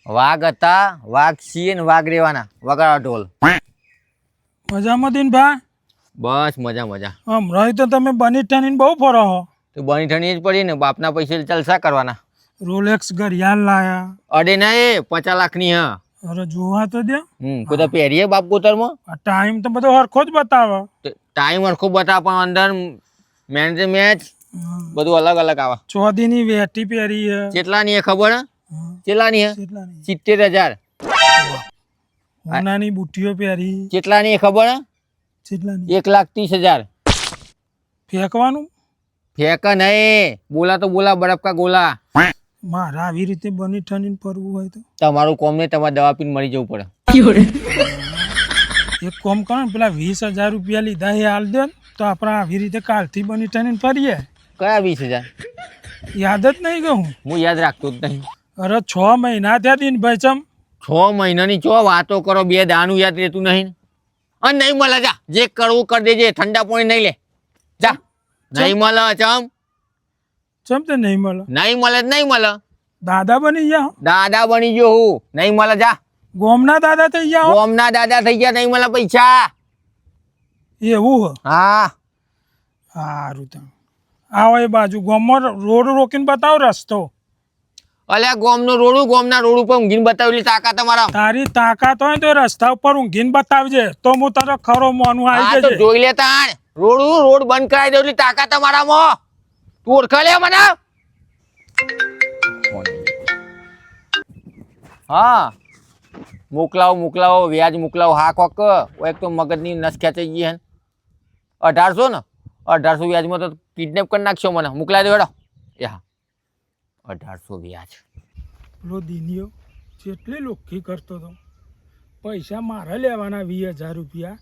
વાઘ હતા, વાઘ છીએ ને વાઘ રેવાના. વગાડો ઢોલ. મજામાં દીન ભા? બસ મજા મજા. હમણાં તો તમે બની ઠાણીને બહુ ફરો હો. તો બની ઠણી જ પડી ને, બાપના પૈસે જલસા કરવાના. રોલેક્સ ઘડિયાળ લાયા. અડે ના એ 50 લાખની હ. અરે જોવા તો દે. કોઈ તો પહેરીએ બાપ કોતરમાં. આ ટાઈમ તો બધો હરખો જ બતાવે. ટાઈમ હરખો બતાવે પણ અંદર મેન મેચ બધું અલગ અલગ આવે. ચોદીની વેટી પહેરી હે. કેટલાની હે ખબર હે? કેટલાની હે? કેટલાની? 70,000. હોનાની બુટીઓ પહેરી. કેટલાની હે ખબર હે? કેટલાની? 1,30,000. ફેંકવાનું? ફેંક નહીં, બોલા તો બોલા, બરફ કા ગોલા. મારા આવી રીતે બની ઠાણીને ફરવું હોય તો તમારું કોમ ને તમારે દવા પીને મરી જવું પડે. એક કોમ કરો ને, પેલા 20,000 રૂપિયા લીધા એ હાલ દે ને, તો આપણે આવી રીતે કાલથી બની ઠાણીને ફરીએ. કયા 20,000? યાદ જ નહીં કહું. હું યાદ રાખતો જ નહીં. અરે 6 મહિના થયા દીન ભાઈ. ચમ 6 મહિનાની ચો વાતો કરો, 2 દાનું યાદ રહેતું નહીં. અને નહીં મળે, જા જે કરવું કરી દેજે. ઠંડા પાણી નહીં લે, જા. નહીં મળે ચમ. ચમ તે નહીં મળે? નહીં મળે જ નહીં મળે. દાદા બની ગયા? દાદા બની ગયો હું. નહીં મળે, જા. ગોમના દાદા થઈ ગયા? ગોમના દાદા થઈ ગયા, નહીં મળે પૈસા. એવું હે? હા સારું. તમે આવો એ બાજુ ગોમમાં રોડ રોકીને બતાવો રસ્તો. અલ્યા ગોમનો રોડું, ગોમના રોડ ઉપર ઊંઘીને બતાવેલી તાકાત તમારા. તારી તાકાત હોય તો રસ્તા ઉપર ઊંઘીને બતાવજે, તો હું તારો ખરો મોનું હા આવી તો જજે. જોઈ લે તાણ. રોડ બંધ કરાવી દઉં એટલી તાકાત તમારામાં. તું ઓળખા લે મને. હા મોકલાવો વ્યાજ મોકલાવો. હા કોક એક તો મગજની નસ ખેંચાઈ ગઈ હે. 1800 ને 1800 વ્યાજમાં તો કિડનેપ કરી નાખશો મને. મોકલાવી દો હેડો. એ હા 1800 વ્યાજ. પેલો દિનિયો જેટલી લુખ્ખી કરતો હતો, પૈસા મારે લેવાના 20,000 રૂપિયા,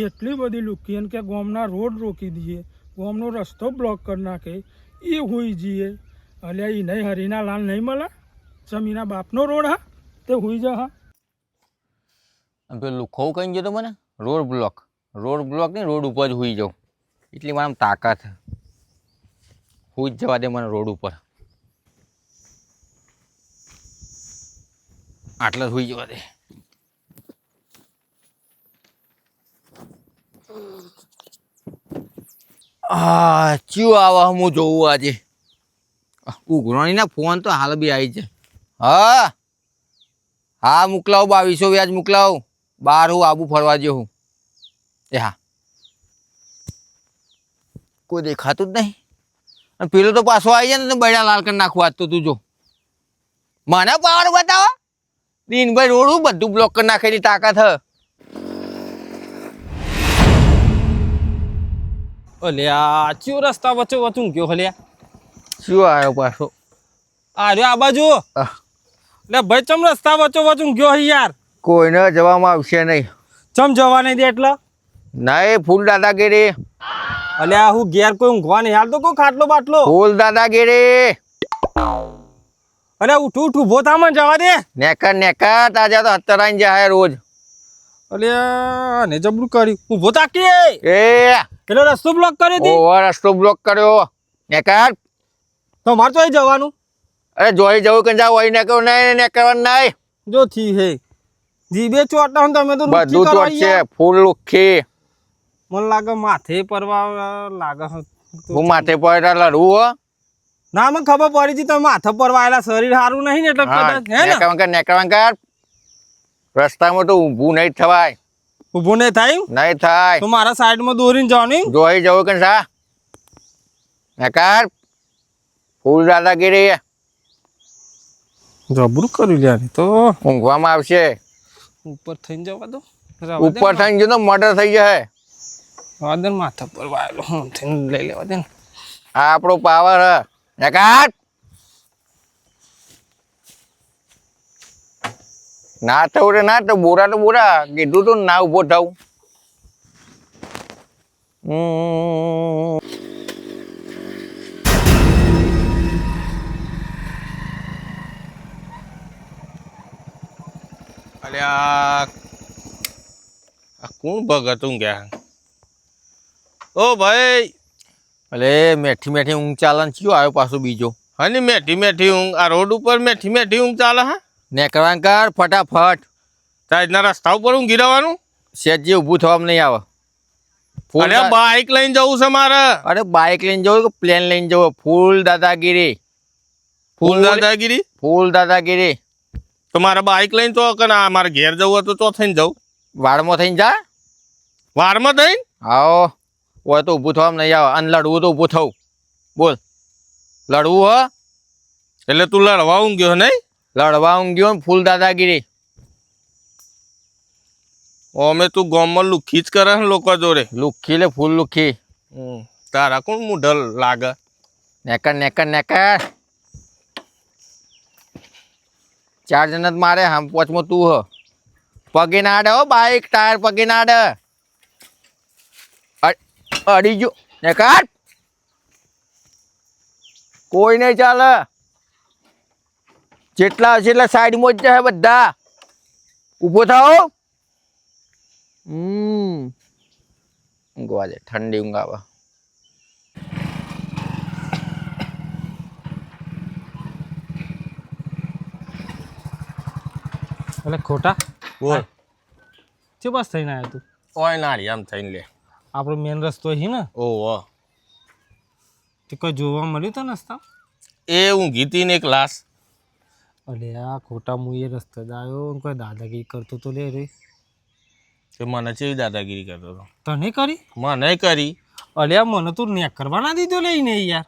એટલી બધી લુખ્ખી. અને કે ગોમના રોડ રોકી દઈએ, ગોમનો રસ્તો બ્લોક કરી નાખે, એ હોઈ જઈએ. અલ્યા એ નહીં હરીના લાલ નહીં મળે. જમીના બાપનો રોડ હા તે હોઈ જા. હા પેલું લુખો કઈ ગયો તો મને. રોડ બ્લોક ને રોડ ઉપર જ હોઈ જાઉં. એટલી મારામાં તાકાત. હોઈ જ જવા દે મને રોડ ઉપર. આટલા જ હોઈ જવા દે. ચિયો આવા હું જોઉં આજે. ઉઘરાણીના ફોન તો હાલ બી આવી જાય. હા મોકલાવો 2200 વ્યાજ મોકલાવો. બહાર હું આબુ ફરવા જેવું. એ હા કોઈ દેખાતું જ નહીં. અને પેલો તો પાછો આવી જાય ને બૈડા લાલ કરી નાખવા. આજ તો તું જો મને પાવર બતાવો. દિનભાઈ રોડ બધું બ્લોક કરી નાખેલી તાકાત હ. અલ્યા ચિયો રસ્તા વચ્ચે વચું ગયો હલ્યા. શું આવ્યો પાછો? આ રહ્યો આ બાજુ. એટલે ભાઈ ચમ રસ્તા વચ્ચે વચું ગયો યાર. કોઈને જવામાં આવશે નહીં. ચમ જવા નહીં દે એટલે? નહીં ફૂલ દાદાગીરી. અલ્યા હું ઘેર કોઈ ઊંઘવા નહીં હાલ તો કોઈ ખાટલો બાટલો. ફૂલ દાદાગીરી. અરે ઉઠું ઉભો થા મને જવા દે. નેકર તાજા તો હતરાઈને જાય રોજ. અલ્યા ને જબરું કર્યું. ઉભો થા કે એ પેલો રસ્તો બ્લોક કર્યો હતી. ઓવર રસ્તો બ્લોક કર્યો. નેકર તો મારે તો અહીં જવાનું. અરે જોઈ જવું કે જાવ હોય નેકર નહીં નેકરવાનું નહીં. જો થી હે જીબે ચોટા હું તમે તો બધું ચોટશે. ફૂલ લુખી. મને લાગે માથે પરવા લાગે. હું માથે પડે લડવું હો. ના મને ખબર પડી હતી તમે માથા પરવા આવેલા. શરીર સારું નહીં ને એટલે કદાચ હે ને નેકર રસ્તામાં તો ઊભું નહીં થવાય. ઉભું નહીં થાય. નહીં થાય તો મારા સાઈડમાં દોરીને જવાનું. જોઈ જવું કે સા નેકર ફૂલ દાદાગીરી. જબરું કર્યું લ્યા તો. ઊંઘવામાં આવશે. ઉપર થઈને જવા દો. ઉપર થઈને જો મર્ડર થઈ જાય. વાદન માથા પર વાયેલો હું થઈને લઈ લેવા દે ને. આ આપણો પાવર હ નેકર. ના થવું રે ના તો બોરા કીધું તું ના ઉભો થવું. અલ્યા આ કોણ ભગત ઊંઘ્યા? ઓ ભાઈ અલે મેઠી ઊંઘ ચાલે ને ચિયો આવ્યો પાછો બીજો. હા ને મેઠી ઊંઘ. આ રોડ ઉપર મેઠી ઊંઘ ચાલે. હા નેકરવાન કર ફટાફટ. સાઈડના રસ્તા ઉપર હું ગીરવાનું સેજજી ઊભું થવામાં નહીં આવે. ફૂલ અરે બાઈક લઈને જવું છે મારે. અરે બાઇક લઈને જવું કે પ્લેન લઈને જવું? ફૂલ દાદાગીરી. ફૂલ દાદાગીરી. ફૂલ દાદાગીરી. તો મારે બાઈક લઈને તો કે ના મારે ઘેર જવું હતું તો થઈને જવું. વાળમાં થઈને જા. વારમાં થઈને આવો હોય તો ઊભું થવામાં નહીં આવે. અને લડવું તો ઊભું થવું. બોલ લડવું હો? એટલે તું લડવા ઊંઘ્યો નહીં? લડવા ઊંઘ્યો ને ફૂલ દાદાગીરી. અમે તું ગામમાં લુખી જ કરે ને લોકો જોડે. લુખી લે ફૂલ લુખી. તારા કોણ મૂઢલ લાગે? નેકર નેકર નેકર. 4 જણા જ મારે આમ 5મો તું હ. પગે ના આડે હો બાઈક ટાયર પગે ના આડે. અડી ગયો નેકર. કોઈ નહીં ચાલે. જેટલા હશે એટલા સાઈડમાં જ જાય બધા. ઊભો થાઓ. ઊંઘવા દે ઠંડી ઊંઘ આવે. એટલે ખોટા બોલ. છે બસ થઈને આવ્યો તું? ઓય નાળી આમ થઈને લે. આપણો મેન રસ્તો છે ને? ઓહો તે કોઈ જોવા મળ્યું તો રસ્તા? એ ઊંઘી હતી ને એક લાશ. અલે આ ખોટા હું એ રસ્તે જ આવ્યો કોઈ દાદાગીરી કરતો તો લે રે. તે મને ચેવી દાદાગીરી કરતો હતો? તને કરી? મને કરી. અલ્યા મને તું નેક કરવા ના દીધો લઈને યાર.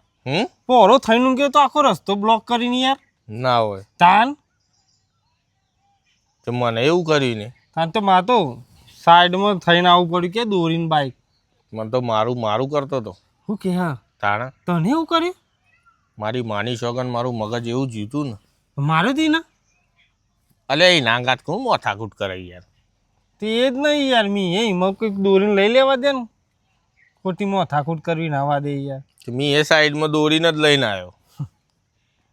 પોરો થઈને ગયો તો આખો રસ્તો બ્લોક કરીને યાર. ના હોય તાન તો મને એવું કર્યું ને. તાન તો માં તો સાઈડમાં થઈને આવવું પડ્યું કે દોરીને બાઈક. મને તો મારું કરતો હતો. શું કે હા તાણા તને એવું કર્યું? મારી માની સોગન મારું મગજ એવું જીતું ને. મારે દી ના અલે એ નાંગાત કોણ મોથાકૂટ કરે યાર. તે જ નહીં યાર મી એમાં કંઈક દોરીને લઈ લેવા દે ને. ખોટી મોથાકૂટ કરવી નાવા દે યાર. મેં એ સાઈડમાં દોરીને જ લઈને આવ્યો.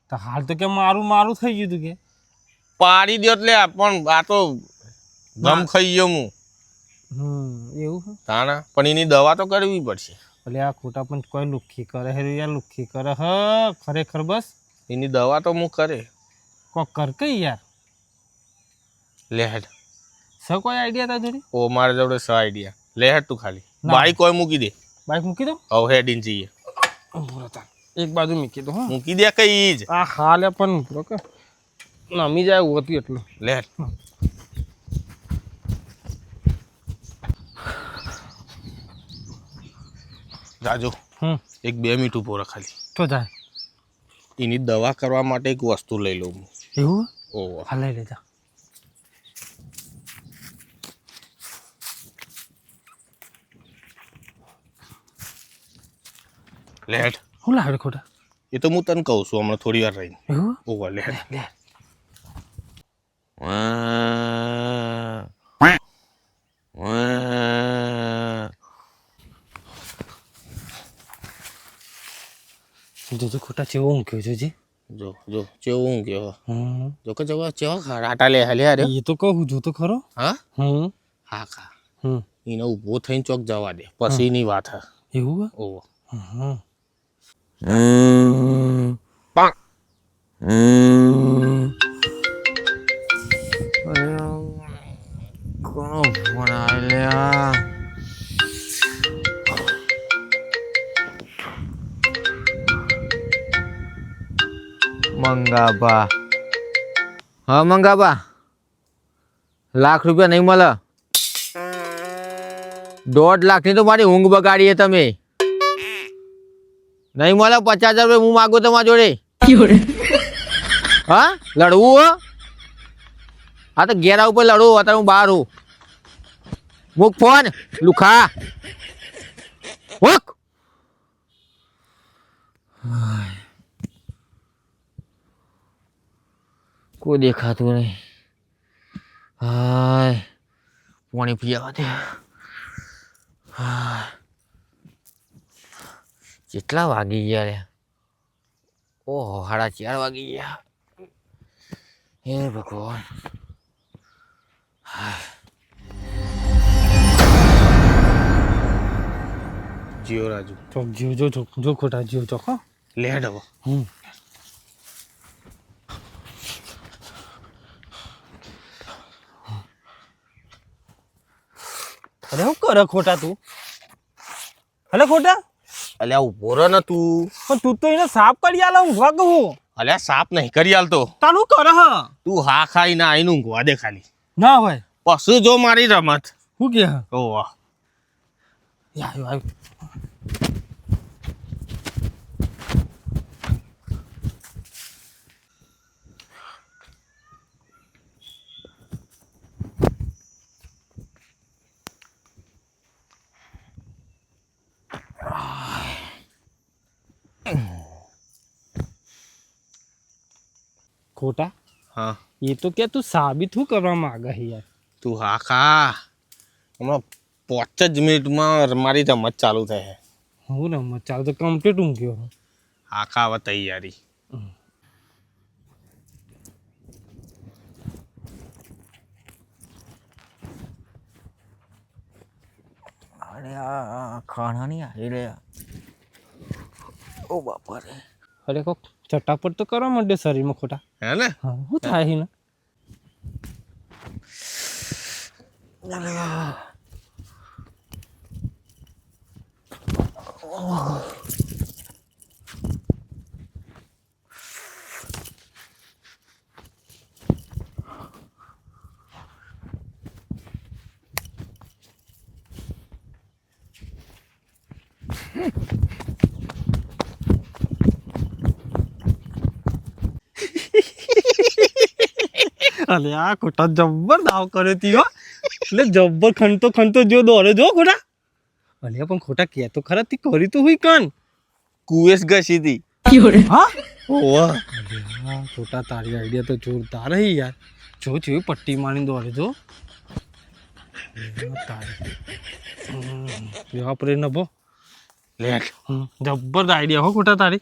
તો હાલ તો કે મારું થઈ ગયું તું કે પાડી દો એટલે પણ આ તો ગમ ખાઈ ગયો હું. એવું છે? તાણા પણ એની દવા તો કરવી પડશે. એટલે આ ખોટા પણ કોઈ લુખ્ખી કરે હે યાર લુખ્ખી કરે હ ખરેખર બસ એની દવા તો હું કરે. કોક કર કઈ યાર લેહેડ સ કોઈ આઈડિયા તા જોડી? ઓ મારા જોડે સ આઈડિયા. લેહેડ તું ખાલી બાઈક કોઈ મૂકી દે. બાઈક મૂકી દો. હવે હેડીને જઈએ. એક બાજુ મૂકી દો હા. મૂકી દે કઈ જ આ હાલે પણ કે નમી જાય એવું હતું એટલું. લેહેડ. જાજો 1-2 મિનિટ ઉભો રહ ખાલી. તો જાય એની દવા કરવા માટે એક વસ્તુ લઈ લઉં હું. એવું? ઓહો હા લઈ લેજા. લેહેડ. શું લાવે ખોટા? એ તો હું તને કહું છું હમણાં થોડી વાર રહીને. એવું? ઓહો લેહેડ. લે જોજો ખોટા ચેવો ઊંઘ્યો જોજે. જો ચેવું હું ગયો. જો કે જવા ચેવા ખાટા લે હાલે અરે. એ તો કહું જો તો ખરો. હા હા ખા. એને ઊભો થઈને ચોક જવા દે પછી ની વાત હે. એવું? ઓહો કોનો ફોન આવ્યા? મંગાબા. હા મંગાબા, ₹1,00,000 નહીં મળે. 1.5 લાખની તો મારી ઊંઘ બગાડીએ તમે. નહીં મળે 50,000 હું માગું તમારા જોડે. હા લડવું હો? હા તો ઘેરા ઉપર લડવું. અત્યારે હું બહાર હું. મૂક ફોન લુખા. મૂક. કોઈ દેખાતું નહીં. હાય પાણી પીવા દે. હાય કેટલા વાગી ગયા રે? ઓહો 4:30 વાગી ગયા. હે ભગવાન. જીઓ રાજુ ચોક જીવ જો ખોટા જીવ ચોક હો. લેહેડ હવે. અરે હું કરે ખોટા તું અલે ખોટા અલ્યા ઉભો રહે ને તું. પણ તું તો એને સાફ કરી આલે ઊંઘવા કહું અલ્યા સાપ નહીં કરી આલતો. તારું કરે હ તું હા ખાઈને આઈને ઊંઘવા દે ખાલી. ના હોય પછી જો મારી રમત. શું કે ઓ વાહ. આવ્યું ખોટા હા એ તો કે તું સાબિત શું કરવા માંગે છે યાર તું હા ખા. હમણાં 5 જ મિનિટમાં મારી રમત ચાલુ થાય. હું રમત ચાલ તો કમ્પ્લીટ ઊંઘ્યો હું હા ખા હવે તૈયારી. અરે આ ખાણા નહીં આવી રહ્યા. ઓ બાપા રે. અરે કોક ચટાપટ તો કરવા માંડે શરીરમાં ખોટા હે ને હા શું થાય છે ને અલે આ ખોટા જબ્બર દાવ કરે તી હો એટલે જબ્બર ખંતો જો દોડે જો ખોટા અલે પણ ખોટા કે તો ખરા તી કરી તો હુઈ કાન કુવેસ ઘસી હતી. હા ઓવા હા ખોટા તારી આઈડિયા તો જોરદાર હે યાર જો જો પટ્ટી મારીને દોડે જો તારી આપણે નભો લેટ. જબ્બર આઈડિયા હો ખોટા તારી